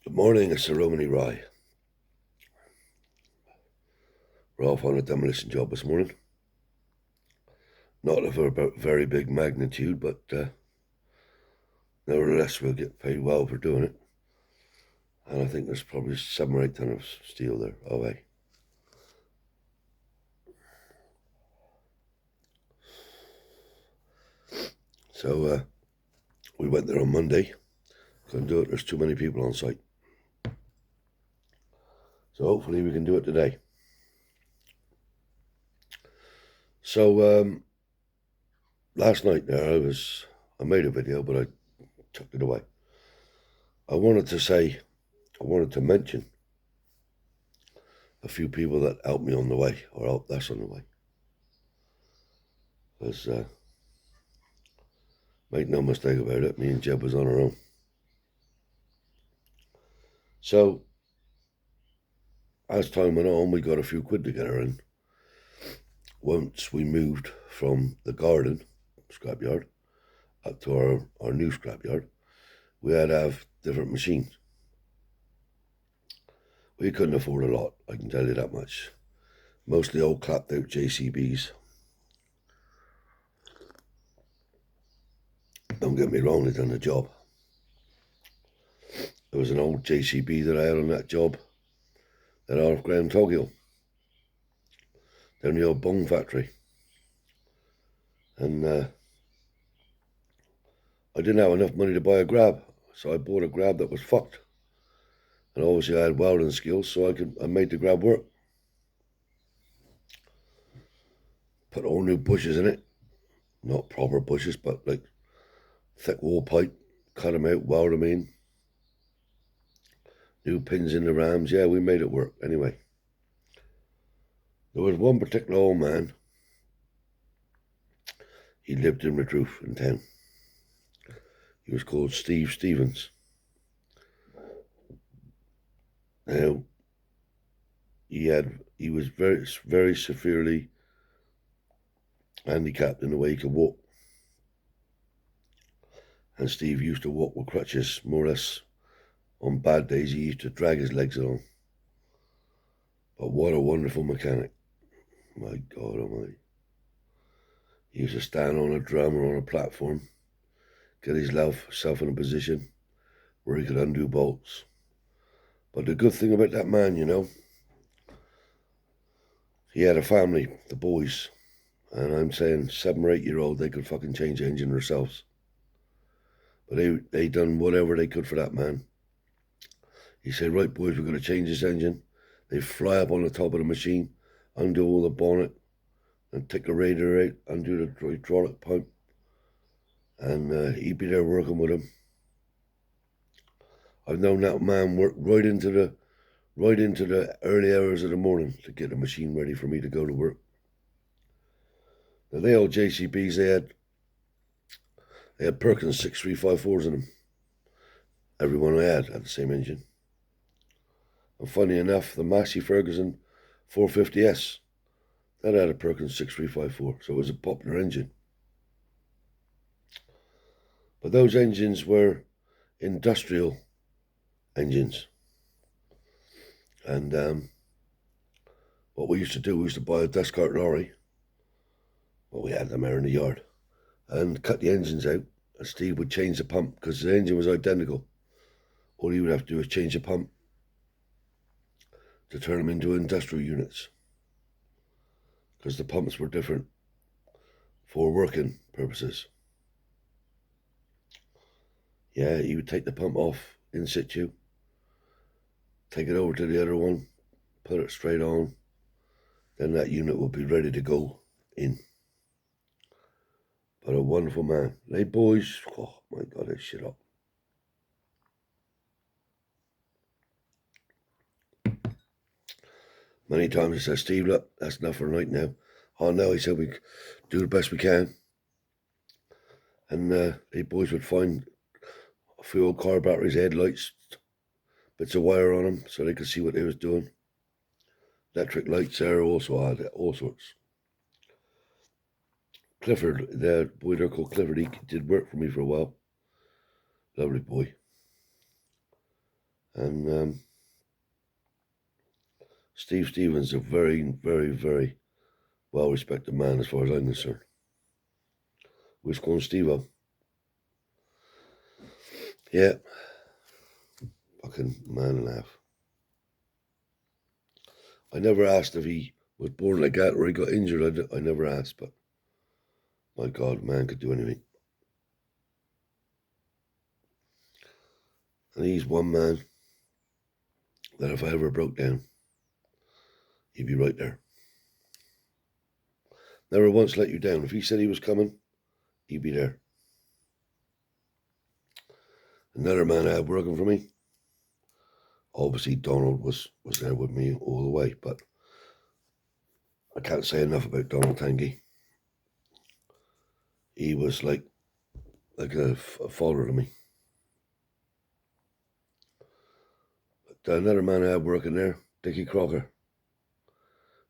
Good morning, it's Sir Romany Rye. We're off on a demolition job this morning. Not of a very big magnitude, but nevertheless we'll get paid well for doing it. And I think there's probably 7 or 8 ton of steel there away. So we went there on Monday. Couldn't do it, there's too many people on site. So hopefully we can do it today. So last night there I made a video, but I took it away. I wanted to mention a few people that helped me on the way, or helped us on the way. Because make no mistake about it, me and Jeb was on our own. So as time went on, we got a few quid together, and once we moved from the garden scrapyard up to our new scrapyard, we had to have different machines. We couldn't afford a lot, I can tell you that much. Mostly old clapped out JCBs. Don't get me wrong, they done the job. There was an old JCB that I had on that job at our Grand Tokyo, down the old bone factory. And I didn't have enough money to buy a grab, so I bought a grab that was fucked. And obviously I had welding skills, so I made the grab work. Put all new bushes in it. Not proper bushes, but like thick wall pipe. Cut them out, weld them in. New pins in the rams. Yeah, we made it work. Anyway, there was one particular old man. He lived in Redruth in town. He was called Steve Stevens. Now, he was very, very severely handicapped in the way he could walk. And Steve used to walk with crutches, more or less. On bad days, he used to drag his legs along. But what a wonderful mechanic. My God almighty. He used to stand on a drum or on a platform, get himself in a position where he could undo bolts. But the good thing about that man, he had a family, the boys. And I'm saying 7 or 8 year old, they could fucking change the engine themselves. But they done whatever they could for that man. He said, right boys, we're going to change this engine. They fly up on the top of the machine, undo all the bonnet, and take the radiator out, undo the hydraulic pump. And he'd be there working with him. I've known that man work right into the early hours of the morning to get the machine ready for me to go to work. Now they old JCBs, they had Perkins 6354s in them. Every one I had the same engine. And funny enough, the Massey Ferguson 450S, that had a Perkins 6354, so it was a popular engine. But those engines were industrial engines. And what we used to do, we used to buy a dust cart lorry. Well, we had them there in the yard. And cut the engines out. And Steve would change the pump because the engine was identical. All he would have to do is change the pump to turn them into industrial units. Because the pumps were different for working purposes. Yeah, he would take the pump off in situ, take it over to the other one, put it straight on, then that unit would be ready to go in. But a wonderful man. They boys, oh my God, they shit up. Many times he said, Steve, look, that's enough for tonight now. Oh no, he said, we do the best we can. And they boys would find a few old car batteries, headlights, bits of wire on them so they could see what they was doing. Electric lights there also had all sorts. Clifford, the boy there called Clifford, he did work for me for a while. Lovely boy. And Steve Stevens, a very, very, very well-respected man as far as I'm concerned. We're going Steve-O. Yeah. Fucking man and a half. I never asked if he was born like that or he got injured. I never asked, but my God, man could do anything. And he's one man that if I ever broke down, he'd be right there. Never once let you down. If he said he was coming, he'd be there. Another man I had working for me, obviously Donald was there with me all the way, but I can't say enough about Donald Tanguy. He was like a father to me. But another man I had working there, Dickie Crocker.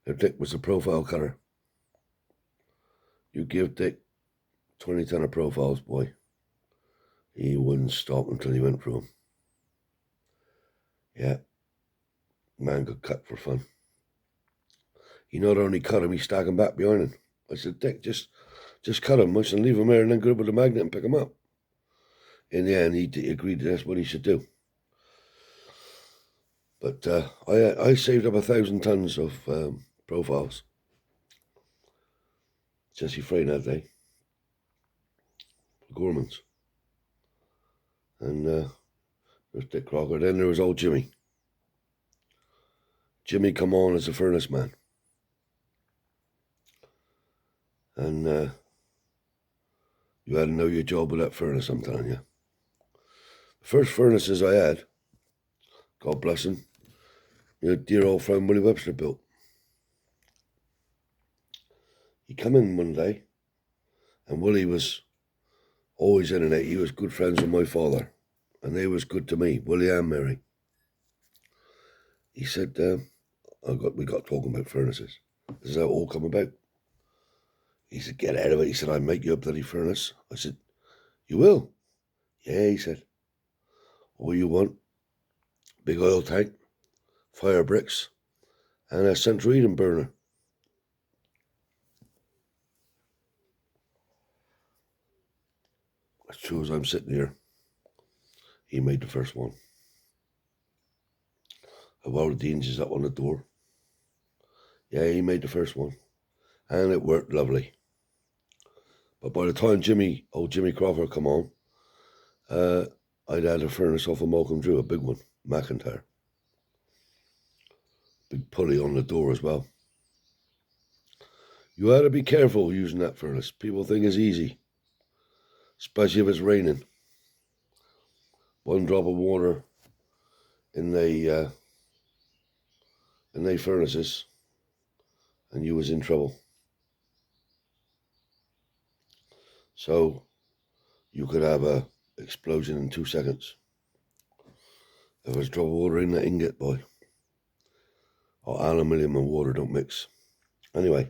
Now Dick was a profile cutter. You give Dick 20 ton of profiles, boy, he wouldn't stop until he went through them. Yeah, man could cut for fun. He not only cut him, he stack him back behind him. I said, Dick, just cut him, and leave him there, and then go up with the magnet and pick him up. In the end, he agreed that's what he should do. But I saved up 1,000 tons of profiles. Jesse Frayne that day. Gormans. And there was Dick Crocker. Then there was old Jimmy. Jimmy come on as a furnace man. And you had to know your job with that furnace, I'm telling you. The first furnaces I had, God bless him, your dear old friend Willie Webster built. He come in one day, and Willie was always in and out. He was good friends with my father, and they was good to me, Willie and Mary. He said, we got talking about furnaces. This is how it all come about. He said, get out of it. He said, I'll make you a bloody furnace. I said, you will? Yeah, he said. All you want, big oil tank, fire bricks, and a central heating burner. As true as I'm sitting here, he made the first one. I welded the hinges up on the door. Yeah, he made the first one. And it worked lovely. But by the time old Jimmy Crawford come on, I'd had a furnace off of Malcolm Drew, a big one, McIntyre. Big pulley on the door as well. You had to be careful using that furnace. People think it's easy, especially if it's raining. One drop of water in the furnaces, and you was in trouble. So you could have a explosion in 2 seconds. If there's a drop of water in that ingot, boy, or aluminium and water don't mix. Anyway,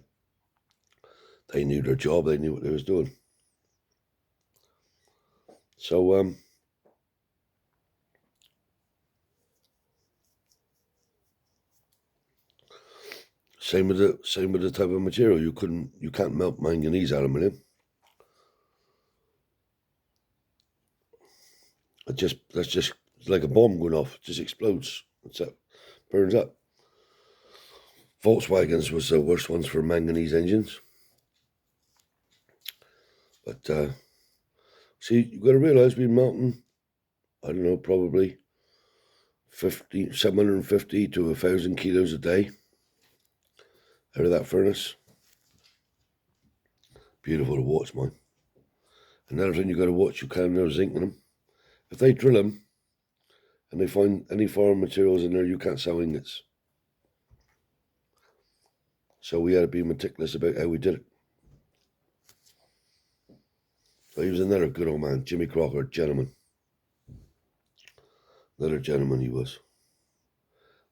they knew their job. They knew what they was doing. So same with the type of material. You can't melt manganese aluminium. That's just like a bomb going off. It just explodes. That's it. Burns up. Volkswagens was the worst ones for manganese engines. But see, you've got to realise we're melting, I don't know, probably 750 to 1,000 kilos a day out of that furnace. Beautiful to watch, man. Another thing you got to watch, you can't have zinc in them. If they drill them and they find any foreign materials in there, you can't sell ingots. So we had to be meticulous about how we did it. But he was another good old man, Jimmy Crocker, gentleman. Another gentleman he was.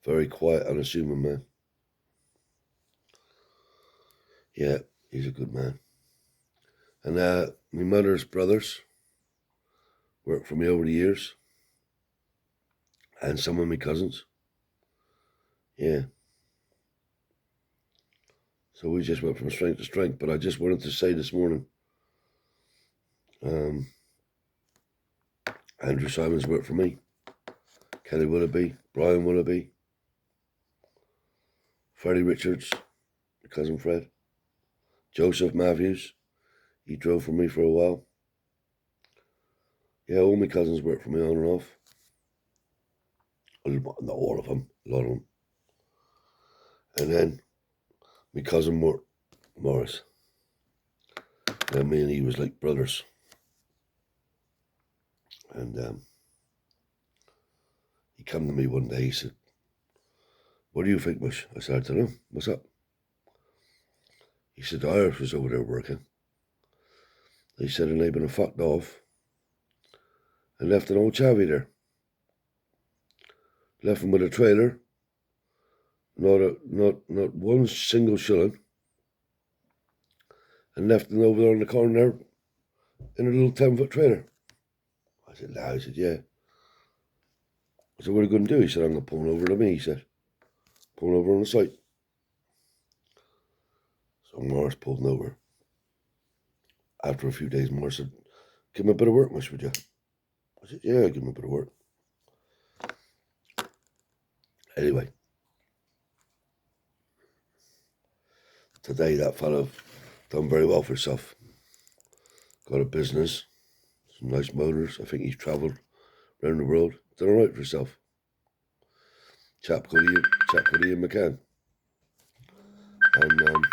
Very quiet, unassuming man. Yeah, he's a good man. And my mother's brothers worked for me over the years. and some of my cousins. Yeah. So we just went from strength to strength. But I just wanted to say this morning, Andrew Simons worked for me. Kelly Willoughby, Brian Willoughby, Freddie Richards, my cousin Fred, Joseph Matthews, he drove for me for a while. Yeah, all my cousins worked for me on and off. Not all of them, a lot of them. And then my cousin Morris. And me and he was like brothers. And he come to me one day, he said, "What do you think, Bush?" I said, "I don't know. What's up?" He said, "The Irish was over there working. They said, and they've been fucked off and left an old chavvy there. Left him with a trailer, not one single shilling, and left him over there on the corner there in a little 10-foot trailer." I said, "No." He said, "Yeah." I said, "What are you going to do?" He said, "I'm going to pull over to me." He said, "Pull over on the site." So Morris pulled over. After a few days, Morris said, "Give me a bit of work, miss, would you?" I said, "Yeah, give me a bit of work." Anyway, today that fellow done very well for himself. Got a business, some nice motors. I think he's travelled around the world. Done all right for himself. Chap called Ian McCann. And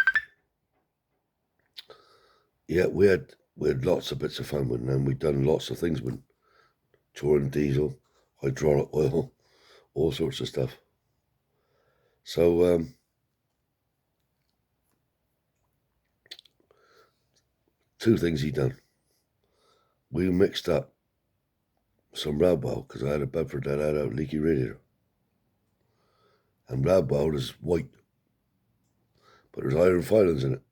yeah, we had lots of bits of fun with him, and we'd done lots of things with him. Touring diesel, hydraulic oil, all sorts of stuff. So two things he done. We mixed up some Radwell, because I had a Bedford that had a leaky radiator. And Radwell is white, but there's iron filings in it.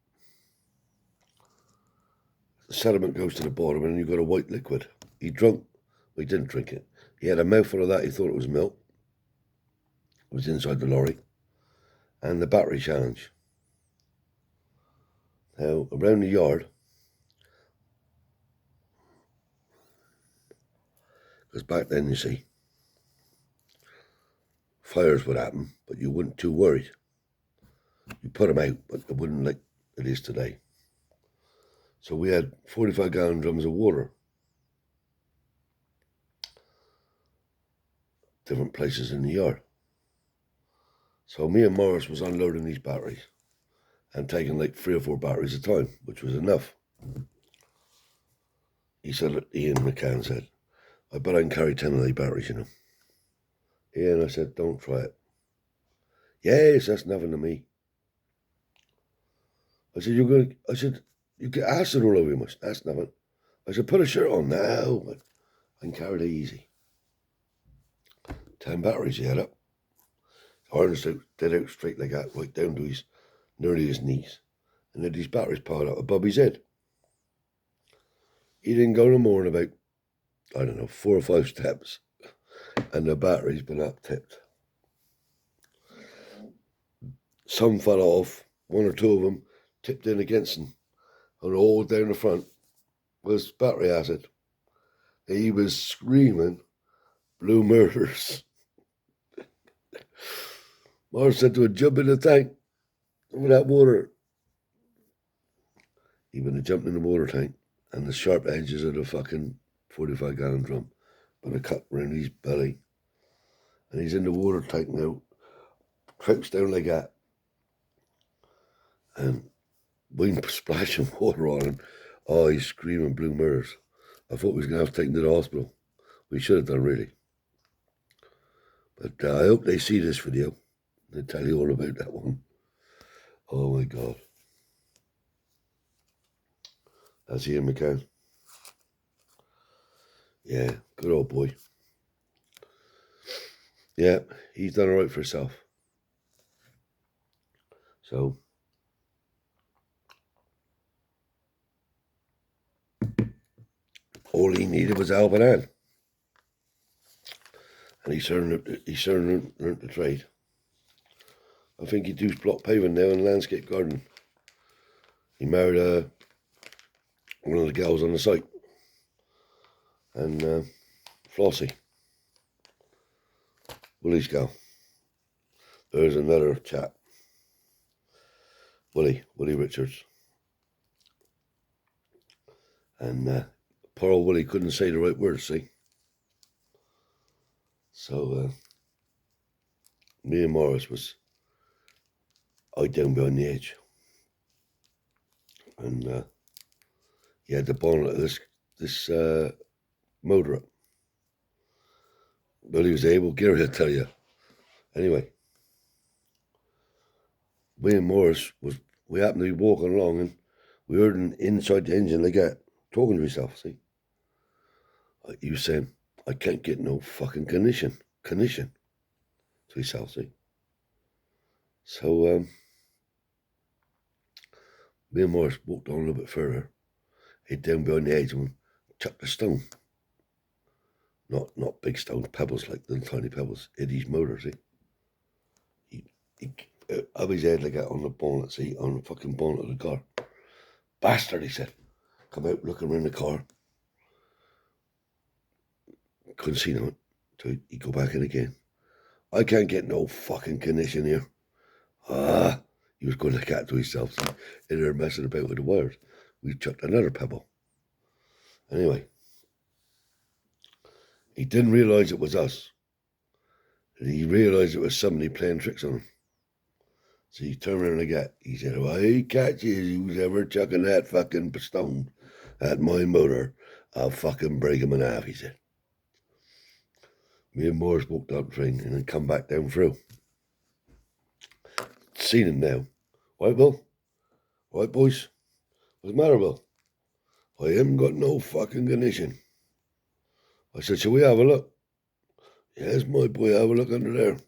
The sediment goes to the bottom and you've got a white liquid. He drunk, well, he didn't drink it. He had a mouthful of that, he thought it was milk. It was inside the lorry. And the battery challenge. Now, around the yard, because back then, you see, fires would happen, but you weren't too worried. You put them out, but it wouldn't like it is today. So we had 45-gallon drums of water. Different places in the yard. So me and Morris was unloading these batteries and taking like 3 or 4 batteries at a time, which was enough. He said, Ian McCann said, "I bet I can carry 10 of these batteries, you know." Yeah, and I said, "Don't try it." "Yes, that's nothing to me." I said, "You get acid all over you, that's nothing." I said, "Put a shirt on." "No, but I can carry it easy." 10 batteries he had up. Harnessed out, dead out straight like that, right down to nearly his knees. And then these batteries piled up above his head. He didn't go no more than about, I don't know, 4 or 5 steps. And the battery's been up tipped. Some fell off, 1 or 2 of them tipped in against him. And all down the front was battery acid. He was screaming blue murders. Mars said to him, "Jump in the tank with that water." He would have jumped in the water tank, and the sharp edges of the fucking 45-gallon drum would have cut round his belly. And he's in the water tank now, crouched down like that. And wind splashing water on him. Oh, he's screaming blue murders. I thought we was going to have to take him to the hospital. We should have done, really. But I hope they see this video. They tell you all about that one. Oh my God. That's Ian McCann. Yeah, good old boy. Yeah, he's done all right for himself. So, all he needed was a helping hand. And he's learned the trade. I think he does block paving now in landscape garden. He married one of the girls on the site. And Flossie. Willie's gal. There's another chap. Willie Richards. And poor old Willie couldn't say the right words, see? So me and Morris was out down behind the edge. And he had the bonnet of this motor up. But he was able, Gary, I'll tell you. Anyway, me and Morris we happened to be walking along and we heard him inside the engine like that, talking to himself, see? He was saying, I can't get no fucking cognition to himself, see? So me and Morris walked on a little bit further, hid down behind the edge and chucked a stone. Not big stones, pebbles, like little tiny pebbles, hit his motor, see? He up his head like that on the bonnet, see, on the fucking bonnet of the car. Bastard, he said. Come out looking around the car. Couldn't see nothing. So he'd go back in again. I can't get no fucking condition here. He was going to cat to himself, see, in there messing about with the wires. We chucked another pebble. Anyway, he didn't realise it was us. And he realised it was somebody playing tricks on him. So he turned around again. He said, if I catch you who's ever chucking that fucking stone at my motor, I'll fucking break him in half, he said. Me and Morris walked up the train and then come back down through. Seen him now. Right, Bill? Right, boys? What's the matter, Bill? I haven't got no fucking ignition. I said, shall we have a look? Yes, my boy, have a look under there.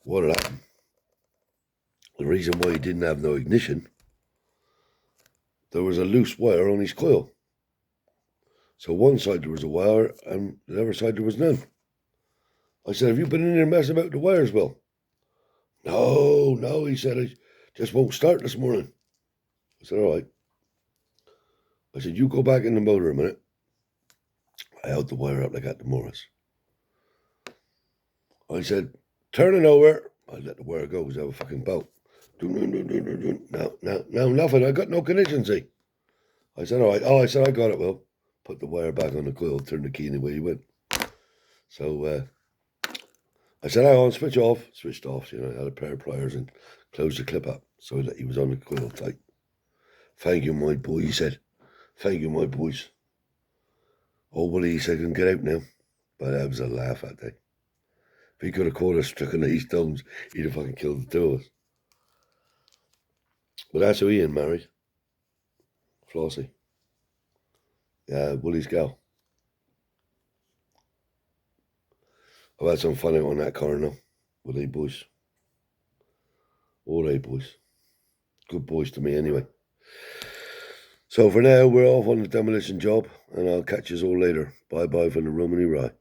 What had happened? The reason why he didn't have no ignition, there was a loose wire on his coil. So one side there was a wire and the other side there was none. I said, have you been in there messing about the wires, Bill? No, he said, it just won't start this morning. I said, all right. I said, you go back in the motor a minute. I held the wire up like that to Morris. I said, turn it over. I let the wire go because I have a fucking belt. Now, nothing. I got no connection, see. I said, all right. Oh, I said, I got it, Will. Put the wire back on the coil, turn the key and away he went. So I said, hang on, switch off. Switched off, I had a pair of pliers and closed the clip up so that he was on the coil tight. Thank you, my boy, he said. Thank you, my boys. Oh, Willie, he said, I can get out now. But that was a laugh that day. If he could have caught us stricken at these stones, he'd have fucking killed the two of us. But that's who Ian married. Flossie. Yeah, Willie's gal. I've had some fun out on that car now. With they boys. All they boys. Good boys to me anyway. So for now, we're off on the demolition job, and I'll catch you all later. Bye-bye from the Romany Rye.